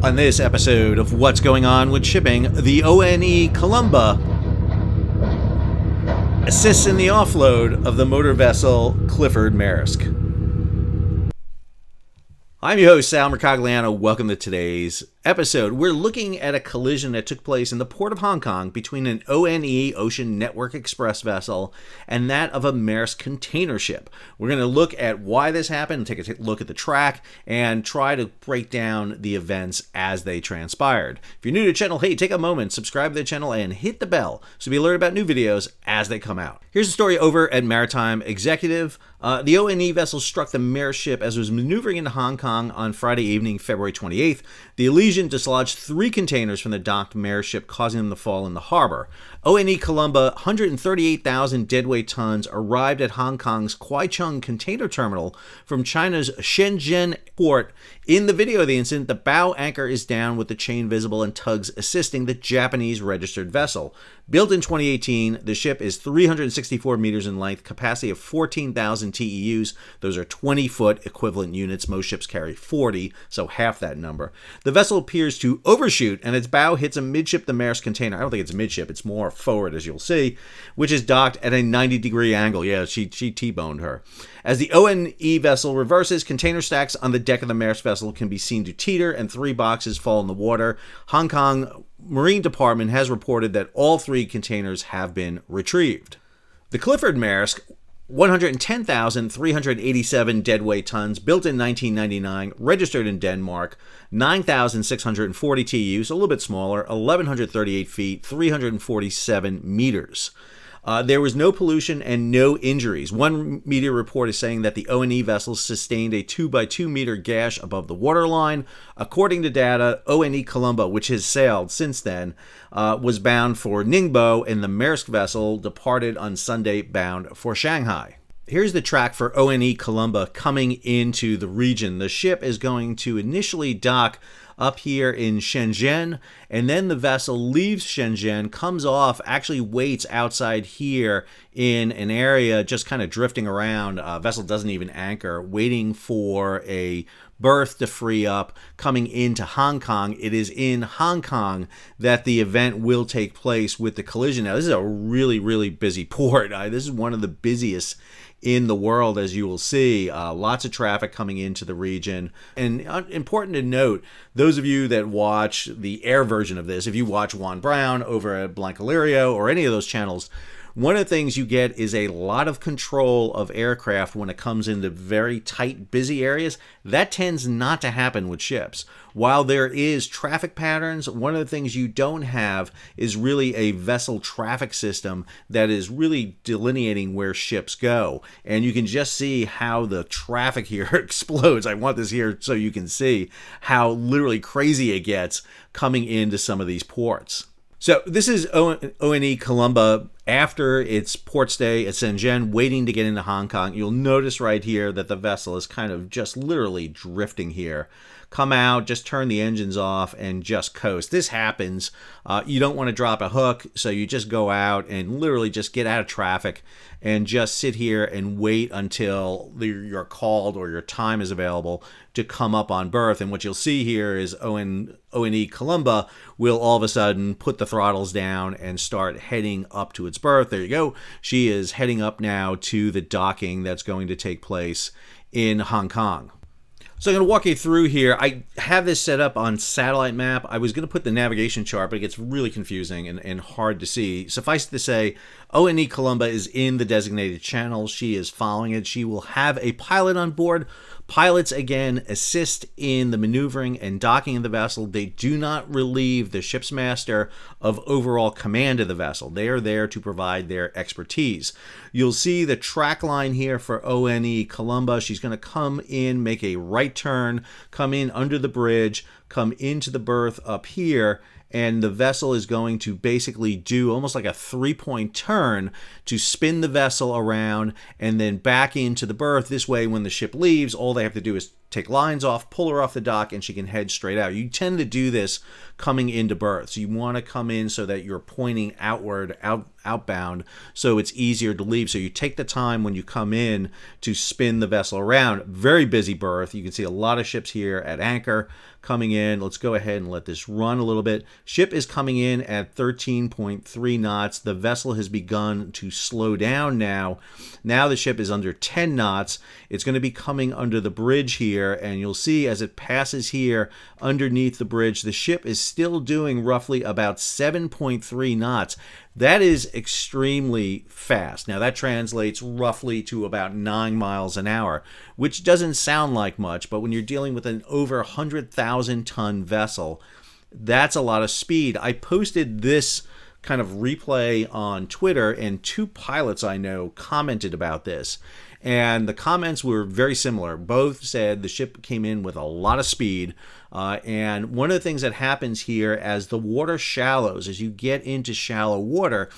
On this episode of What's Going On with Shipping, the ONE Columba assists in the offload of the motor vessel Clifford Maersk. I'm your host, Sal Mercogliano. Welcome to today's episode. We're looking at a collision that took place in the port of Hong Kong between an ONE Ocean Network Express vessel and that of a Maersk container ship. We're going to look at why this happened, take a look at the track, and try to break down the events as they transpired. If you're new to the channel, hey, take a moment, subscribe to the channel, and hit the bell so be alerted about new videos as they come out. Here's the story over at Maritime Executive. The ONE vessel struck the Maersk ship as it was maneuvering into Hong Kong on Friday evening, February 28th. The Elysian dislodged 3 containers from the docked Maersk ship, causing them to fall in the harbor. ONE Columba, 138,000 deadweight tons, arrived at Hong Kong's Kwai Chung container terminal from China's Shenzhen port. In the video of the incident, the bow anchor is down with the chain visible and tugs assisting the Japanese registered vessel. Built in 2018, the ship is 364 meters in length, capacity of 14,000 TEUs. Those are 20-foot equivalent units. Most ships carry 40, so half that number. The vessel appears to overshoot, and its bow hits amidship the Maersk container. I don't think it's midship, it's more forward, as you'll see, which is docked at a 90-degree angle. Yeah, she T-boned her. As the ONE vessel reverses, container stacks on the deck of the Maersk vessel can be seen to teeter, and 3 boxes fall in the water. Hong Kong Marine Department has reported that all 3 containers have been retrieved. The Clifford Maersk, 110,387 deadweight tons, built in 1999, registered in Denmark, 9,640 TEUs, a little bit smaller, 1,138 feet, 347 meters. There was no pollution and no injuries. One media report is saying that the ONE vessel sustained a 2x2 meter gash above the waterline. According to data, ONE Columba, which has sailed since then, was bound for Ningbo, and the Maersk vessel departed on Sunday bound for Shanghai. Here's the track for ONE Columba coming into the region. The ship is going to initially dock up here in Shenzhen, and then the vessel leaves Shenzhen, comes off, actually waits outside here in an area just kind of drifting around. Vessel doesn't even anchor, waiting for a berth to free up, coming into Hong Kong. It is in Hong Kong that the event will take place with the collision. Now, this is a really, really busy port. This is one of the busiest in the world, as you will see. Lots of traffic coming into the region. And important to note, those of you that watch the air version of this, if you watch Juan Brown over at Blancalerio or any of those channels, one of the things you get is a lot of control of aircraft when it comes into very tight, busy areas. That tends not to happen with ships. While there is traffic patterns, one of the things you don't have is really a vessel traffic system that is really delineating where ships go. And you can just see how the traffic here explodes. I want this here so you can see how literally crazy it gets coming into some of these ports. So this is ONE Columba after its port stay at Shenzhen, waiting to get into Hong Kong. You'll notice right here that the vessel is kind of just literally drifting here. Come out, just turn the engines off, and just coast. This happens. You don't want to drop a hook, so you just go out and literally just get out of traffic and just sit here and wait until you're called or your time is available to come up on berth. And what you'll see here is ONE Columba will all of a sudden put the throttles down and start heading up to its berth. There you go. She is heading up now to the docking that's going to take place in Hong Kong. So I'm going to walk you through here. I have this set up on satellite map. I was going to put the navigation chart, but it gets really confusing and hard to see. Suffice it to say, ONE Columba is in the designated channel. She is following it. She will have a pilot on board. Pilots, again, assist in the maneuvering and docking of the vessel. They do not relieve the ship's master of overall command of the vessel. They are there to provide their expertise. You'll see the track line here for ONE Columba. She's going to come in, make a right turn, come in under the bridge, come into the berth up here, and the vessel is going to basically do almost like a 3-point turn to spin the vessel around and then back into the berth. This way, when the ship leaves, all they have to do is take lines off, pull her off the dock, and she can head straight out. You tend to do this coming into berth. So you want to come in so that you're pointing outward, outbound, so it's easier to leave. So you take the time when you come in to spin the vessel around. Very busy berth. You can see a lot of ships here at anchor coming in. Let's go ahead and let this run a little bit. Ship is coming in at 13.3 knots. The vessel has begun to slow down now. Now the ship is under 10 knots. It's going to be coming under the bridge here, and you'll see as it passes here underneath the bridge, the ship is still doing roughly about 7.3 knots. That is extremely fast. Now that translates roughly to about 9 miles an hour, which doesn't sound like much, but when you're dealing with an over 100,000 ton vessel, that's a lot of speed. I posted this kind of replay on Twitter, and 2 pilots I know commented about this. And the comments were very similar. Both said the ship came in with a lot of speed. And one of the things that happens here as the water shallows, as you get into shallow water,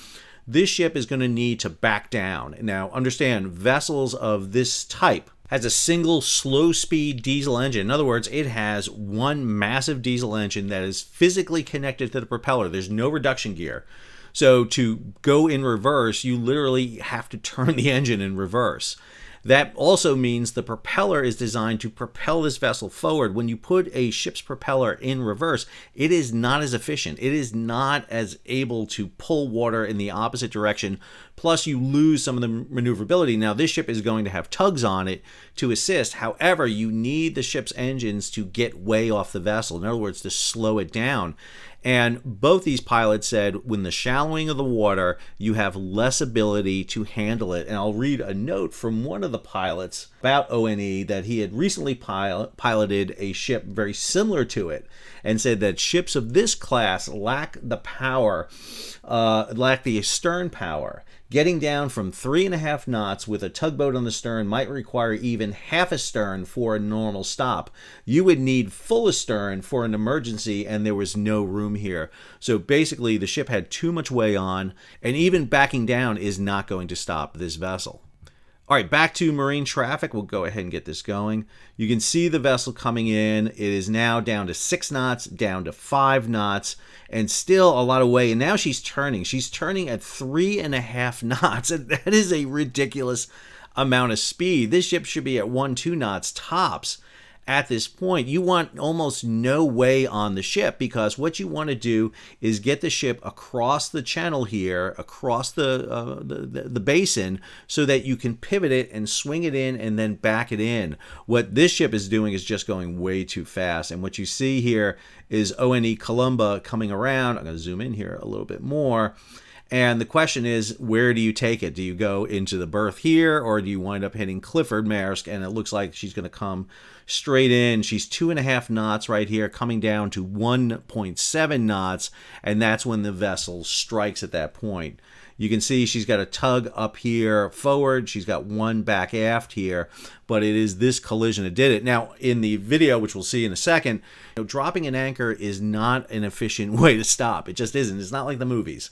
this ship is going to need to back down. Now, understand, vessels of this type has a single slow-speed diesel engine. In other words, it has one massive diesel engine that is physically connected to the propeller. There's no reduction gear. So to go in reverse, you literally have to turn the engine in reverse. That also means the propeller is designed to propel this vessel forward. When you put a ship's propeller in reverse, it is not as efficient. It is not as able to pull water in the opposite direction. Plus, you lose some of the maneuverability. Now, this ship is going to have tugs on it to assist. However, you need the ship's engines to get way off the vessel. In other words, to slow it down. And both these pilots said when the shallowing of the water, you have less ability to handle it. And I'll read a note from one of the pilots about ONE that he had recently piloted a ship very similar to it, and said that ships of this class lack the power, lack the stern power. Getting down from 3.5 knots with a tugboat on the stern might require even half a stern for a normal stop. You would need full astern for an emergency, and there was no room here. So basically, the ship had too much way on, and even backing down is not going to stop this vessel. All right, back to marine traffic. We'll go ahead and get this going. You can see the vessel coming in. It is now down to 6 knots, down to 5 knots, and still a lot of way. And now she's turning. She's turning at 3.5 knots. And that is a ridiculous amount of speed. This ship should be at 1-2 knots tops. At this point, you want almost no way on the ship, because what you want to do is get the ship across the channel here, across the basin, so that you can pivot it and swing it in and then back it in. What this ship is doing is just going way too fast. And what you see here is ONE Columba coming around. I'm going to zoom in here a little bit more. And the question is, where do you take it? Do you go into the berth here, or do you wind up hitting Clifford, Maersk? And it looks like she's going to come straight in. She's 2.5 knots right here, coming down to 1.7 knots, and that's when the vessel strikes at that point. You can see she's got a tug up here forward. She's got one back aft here, but it is this collision that did it. Now, in the video, which we'll see in a second, dropping an anchor is not an efficient way to stop. It just isn't. It's not like the movies.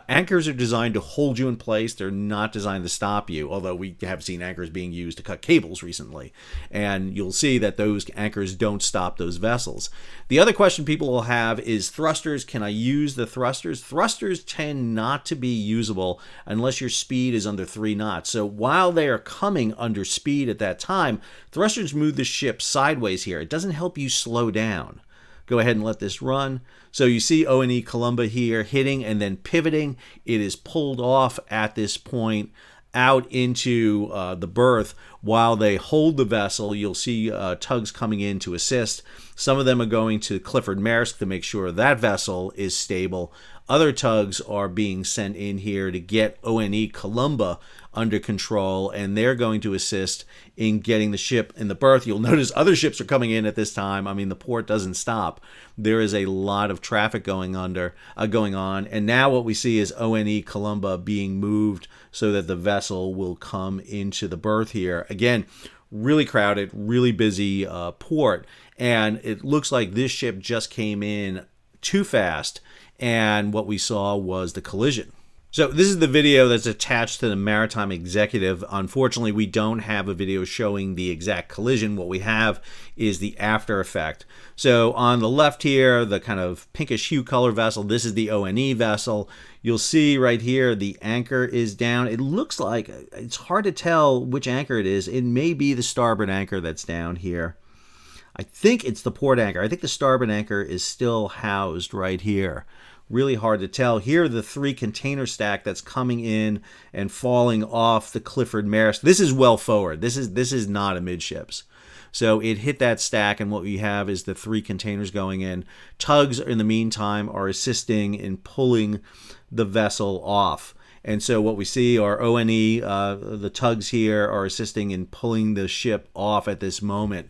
Anchors are designed to hold you in place. They're not designed to stop you, although we have seen anchors being used to cut cables recently. And you'll see that those anchors don't stop those vessels. The other question people will have is thrusters. Can I use the thrusters? Thrusters tend not to be usable unless your speed is under 3 knots. So while they are coming under speed at that time, thrusters move the ship sideways here. It doesn't help you slow down. Go ahead and let this run. So you see ONE Columba here hitting and then pivoting. It is pulled off at this point out into the berth. While they hold the vessel, you'll see tugs coming in to assist. Some of them are going to Clifford, Maersk to make sure that vessel is stable. Other tugs are being sent in here to get ONE Columba under control, and they're going to assist in getting the ship in the berth. You'll notice other ships are coming in at this time. I mean, the port doesn't stop. There is a lot of traffic going on, and now what we see is ONE Columba being moved so that the vessel will come into the berth here. Again, really crowded, really busy port, and it looks like this ship just came in too fast, and what we saw was the collision. So this is the video that's attached to the Maritime Executive. Unfortunately, we don't have a video showing the exact collision. What we have is the after effect. So on the left here, the kind of pinkish hue color vessel, this is the ONE vessel. You'll see right here the anchor is down. It looks like, it's hard to tell which anchor it is. It may be the starboard anchor that's down here. I think it's the port anchor. I think the starboard anchor is still housed right here. Really hard to tell. Here are the 3 container stack that's coming in and falling off the Clifford Maersk. This is well forward. This is not amidships. So it hit that stack, and what we have is the 3 containers going in. Tugs, in the meantime, are assisting in pulling the vessel off. And so what we see are ONE, the tugs here are assisting in pulling the ship off at this moment.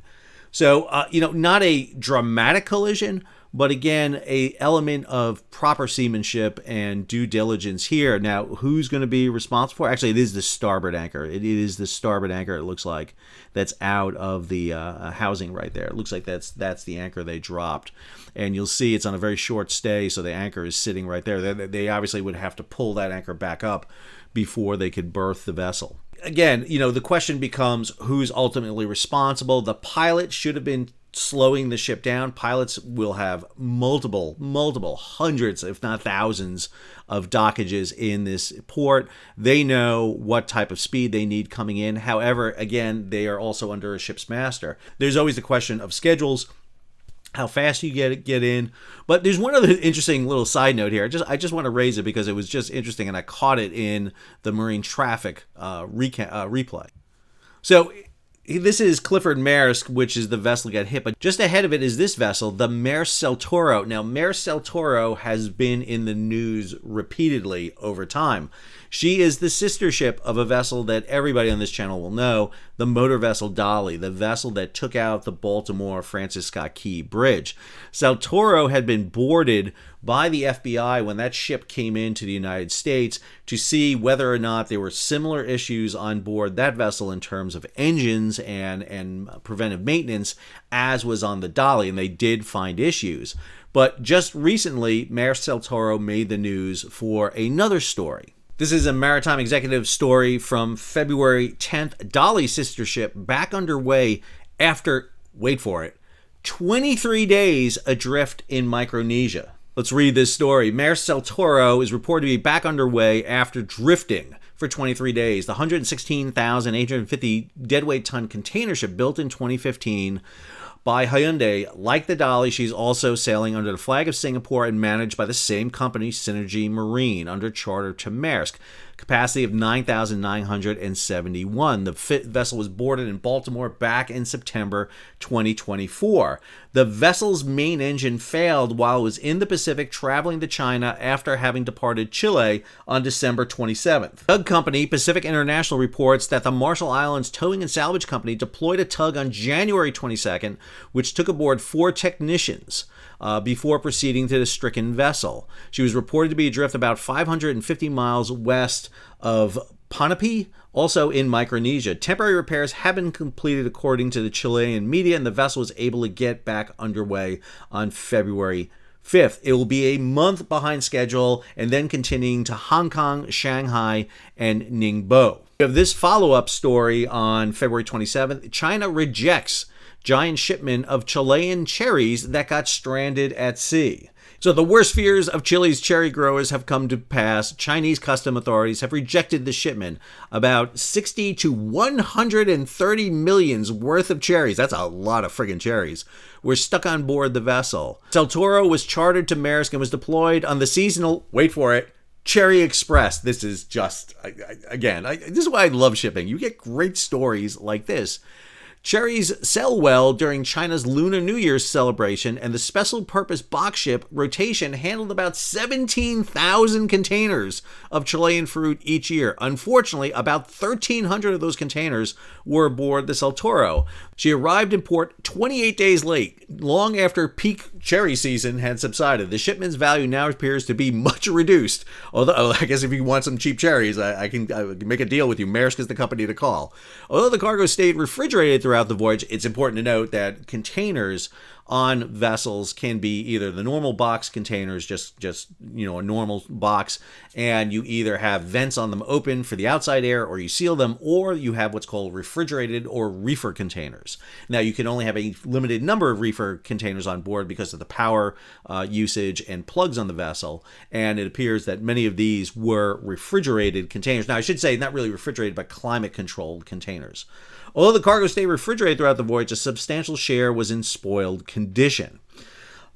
So, not a dramatic collision, but again, a element of proper seamanship and due diligence here. Now, who's going to be responsible for? Actually, it is the starboard anchor. It is the starboard anchor, it looks like, that's out of the housing right there. It looks like that's the anchor they dropped. And you'll see it's on a very short stay, so the anchor is sitting right there. They obviously would have to pull that anchor back up before they could berth the vessel. Again, the question becomes who's ultimately responsible. The pilot should have been slowing the ship down. Pilots will have multiple hundreds, if not thousands, of dockages in this port. They know what type of speed they need coming in. However, again, they are also under a ship's master. There's always the question of schedules, how fast you get in. But there's one other interesting little side note here. I just want to raise it because it was just interesting, and I caught it in the marine traffic replay. So this is Clifford Maersk, which is the vessel that got hit, but just ahead of it is this vessel, the Maersk Saltoro. Now, Maersk Saltoro has been in the news repeatedly over time. She is the sister ship of a vessel that everybody on this channel will know, the motor vessel Dali, the vessel that took out the Baltimore Francis Scott Key Bridge. Saltoro had been boarded by the FBI when that ship came into the United States to see whether or not there were similar issues on board that vessel in terms of engines and preventive maintenance as was on the Dali, and they did find issues. But just recently, Maersk Saltoro made the news for another story. This is a Maritime Executive story from February 10th. Dali sister ship back underway after, wait for it, 23 days adrift in Micronesia. Let's read this story. Maersk Saltoro is reported to be back underway after drifting for 23 days. The 116,850 deadweight ton container ship built in 2015 by Hyundai. Like the Dali, she's also sailing under the flag of Singapore and managed by the same company, Synergy Marine, under charter to Maersk. Capacity of 9,971. The vessel was boarded in Baltimore back in September 2024. The vessel's main engine failed while it was in the Pacific traveling to China after having departed Chile on December 27th. Tug company Pacific International reports that the Marshall Islands Towing and Salvage Company deployed a tug on January 22nd, which took aboard 4 technicians before proceeding to the stricken vessel. She was reported to be adrift about 550 miles west of Ponape, also in Micronesia. Temporary repairs have been completed according to the Chilean media, and the vessel was able to get back underway on February 5th. It will be a month behind schedule and then continuing to Hong Kong, Shanghai, and Ningbo. We have this follow-up story on February 27th. China rejects giant shipment of Chilean cherries that got stranded at sea. So the worst fears of Chile's cherry growers have come to pass. Chinese custom authorities have rejected the shipment. About 60 to 130 millions worth of cherries, that's a lot of friggin' cherries, were stuck on board the vessel. Saltoro was chartered to Maersk and was deployed on the seasonal, wait for it, Cherry Express. This is just, this is why I love shipping. You get great stories like this. Cherries sell well during China's Lunar New Year's celebration, and the special purpose box ship rotation handled about 17,000 containers of Chilean fruit each year. Unfortunately, about 1,300 of those containers were aboard the Saltoro. She arrived in port 28 days late, long after peak cherry season had subsided. The shipment's value now appears to be much reduced. Although, I guess if you want some cheap cherries, I can make a deal with you. Maersk is the company to call. Although the cargo stayed refrigerated throughout the voyage, it's important to note that containers on vessels can be either the normal box containers, just a normal box, and you either have vents on them open for the outside air, or you seal them, or you have what's called refrigerated or reefer containers. Now, you can only have a limited number of reefer containers on board because of the power usage and plugs on the vessel, and it appears that many of these were refrigerated containers. Now, I should say not really refrigerated, but climate-controlled containers. Although the cargo stayed refrigerated throughout the voyage, a substantial share was in spoiled condition.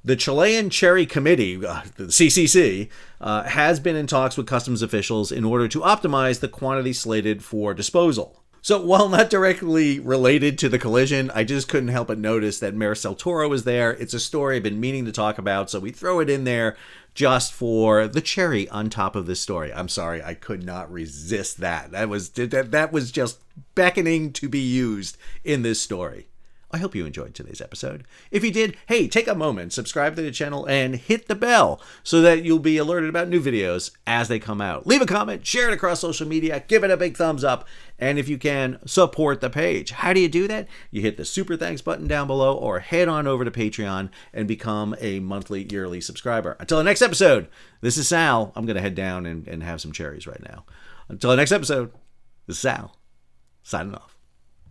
The Chilean Cherry Committee, the CCC, has been in talks with customs officials in order to optimize the quantity slated for disposal. So while not directly related to the collision, I just couldn't help but notice that Maersk Saltoro was there. It's a story I've been meaning to talk about, so we throw it in there just for the cherry on top of this story. I'm sorry, I could not resist that. That was just beckoning to be used in this story. I hope you enjoyed today's episode. If you did, hey, take a moment, subscribe to the channel, and hit the bell so that you'll be alerted about new videos as they come out. Leave a comment, share it across social media, give it a big thumbs up, and if you can, support the page. How do you do that? You hit the super thanks button down below, or head on over to Patreon and become a monthly, yearly subscriber. Until the next episode, this is Sal. I'm going to head down and have some cherries right now. Until the next episode, this is Sal, signing off.